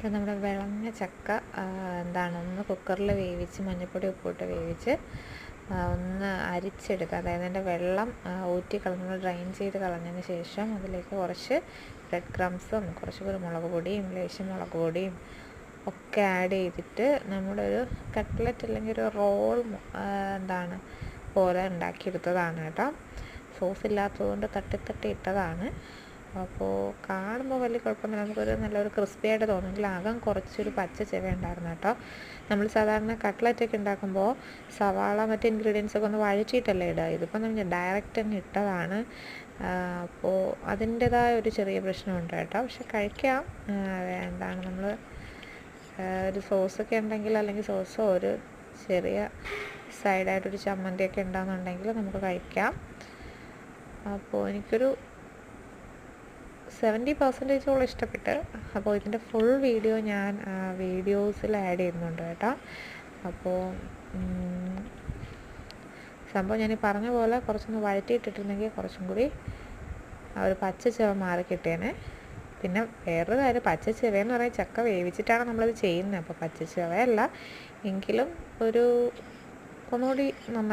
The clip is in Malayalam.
നമ്മുടെ വിളഞ്ഞ ചക്ക എന്താണ് ഒന്ന് കുക്കറിൽ വേവിച്ച് മഞ്ഞൾപ്പൊടി ഉപ്പിട്ട് വേവിച്ച് ഒന്ന് അരിച്ചെടുക്കുക. അതായത് അതിൻ്റെ വെള്ളം ഊറ്റി കളഞ്ഞ് ഡ്രൈൻ ചെയ്ത് കളഞ്ഞതിന് ശേഷം അതിലേക്ക് കുറച്ച് ബ്രെഡ് ക്രംസും കുറച്ച് കുരുമുളക് പൊടിയും ലേശം മുളക് പൊടിയും ഒക്കെ ആഡ് ചെയ്തിട്ട് നമ്മുടെ ഒരു കട്ട്ലറ്റ് അല്ലെങ്കിൽ ഒരു റോൾ പോലെ ഉണ്ടാക്കിയെടുത്തതാണ് കേട്ടോ. സോസ് ഇല്ലാത്തതുകൊണ്ട് തട്ടി ഇട്ടതാണ്. അപ്പോൾ കാണുമ്പോൾ വലിയ കുഴപ്പമൊന്നുമില്ല, നമുക്കൊരു നല്ലൊരു ക്രിസ്പി ആയിട്ട് തോന്നുമെങ്കിൽ ആകാൻ കുറച്ചൊരു പച്ച ചെവ ഉണ്ടായിരുന്നു കേട്ടോ. നമ്മൾ സാധാരണ കട്ട്ലറ്റൊക്കെ ഉണ്ടാക്കുമ്പോൾ സവാള മറ്റ് ഇൻഗ്രീഡിയൻസൊക്കെ ഒന്ന് വഴറ്റിയിട്ടല്ലേ ഇടുക. ഇതിപ്പോൾ നമ്മൾ ഡയറക്റ്റ് അങ്ങ് ഇട്ടതാണ്. അപ്പോൾ അതിൻ്റേതായ ഒരു ചെറിയ പ്രശ്നമുണ്ട് കേട്ടോ. പക്ഷെ കഴിക്കാം. നമ്മൾ ഒരു സോസൊക്കെ ഉണ്ടെങ്കിൽ അല്ലെങ്കിൽ സോസോ ഒരു ചെറിയ സൈഡായിട്ടൊരു ചമ്മന്തിയൊക്കെ ഉണ്ടാകുന്നുണ്ടെങ്കിൽ നമുക്ക് കഴിക്കാം. അപ്പോൾ എനിക്കൊരു 70% ഇഷ്ടപ്പെട്ട്. അപ്പോൾ ഇതിൻ്റെ ഫുൾ വീഡിയോ ഞാൻ വീഡിയോസിൽ ആഡ് ചെയ്യുന്നുണ്ട് കേട്ടോ. അപ്പോൾ സംഭവം ഞാൻ പറഞ്ഞ പോലെ കുറച്ചൊന്ന് വഴറ്റിയിട്ടിട്ടുണ്ടെങ്കിൽ കുറച്ചും കൂടി ആ ഒരു പച്ച ചെവ മാറി കിട്ടിയേനെ. പിന്നെ വേറൊരു കാര്യം, പച്ച ചെവയെന്ന് പറയുന്നത് ചക്ക വേവിച്ചിട്ടാണ് നമ്മളത് ചെയ്യുന്നത്. അപ്പോൾ പച്ച ചെവയല്ല എങ്കിലും ഒരു ഒന്നുകൂടി നന്നായി